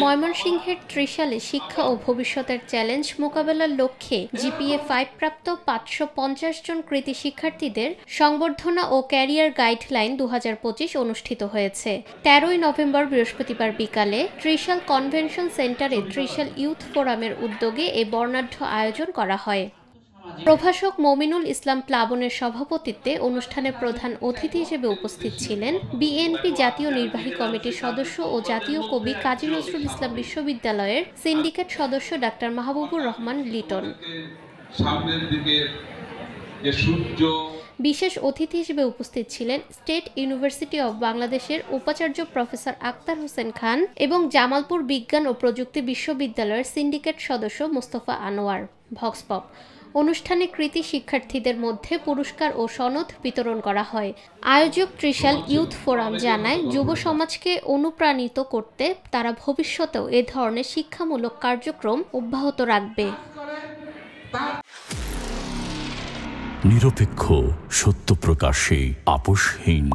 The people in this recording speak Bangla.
ময়মনসিংহের ত্রিশালে শিক্ষা ও ভবিষ্যতের চ্যালেঞ্জ মোকাবেলার লক্ষ্যে জিপিএ 5 প্রাপ্ত 550 জন কৃতি শিক্ষার্থীদের সংবর্ধনা ও ক্যারিয়ার গাইডলাইন 2025 অনুষ্ঠিত হয়েছে। 13 নভেম্বর বৃহস্পতিবার বিকালে ত্রিশাল কনভেনশন সেন্টারে ত্রিশাল ইউথ ফোরামের উদ্যোগে এই বর্ণাঢ্য আয়োজন করা হয়। প্রভাষক মমিনুল ইসলাম প্লাবনের সভাপতিত্বে অনুষ্ঠানে প্রধান অতিথি হিসেবে উপস্থিত ছিলেন বিএনপি জাতীয় নির্বাহী কমিটির সদস্য ও জাতীয় কবি কাজী নজরুল ইসলাম বিশ্ববিদ্যালয়ের সিন্ডিকেট সদস্য ডাক্তার মাহবুবুর রহমান লিটন। বিশেষ অতিথি হিসেবে উপস্থিত ছিলেন স্টেট ইউনিভার্সিটি অব বাংলাদেশের উপাচার্য প্রফেসর আক্তার হোসেন খান এবং জামালপুর বিজ্ঞান ও প্রযুক্তি বিশ্ববিদ্যালয়ের সিন্ডিকেট সদস্য মোস্তফা আনোয়ার। ভক্স পপ অনুষ্ঠানে কৃতি শিক্ষার্থীদের মধ্যে পুরস্কার ও সনদ বিতরণ করা হয়। আয়োজক ত্রিশাল ইউথ ফোরাম জানায়, যুব সমাজকে অনুপ্রাণিত করতে তারা ভবিষ্যতেও এ ধরনের শিক্ষামূলক কার্যক্রম অব্যাহত রাখবে। নিরপেক্ষ, সত্য প্রকাশে আপোষহীন।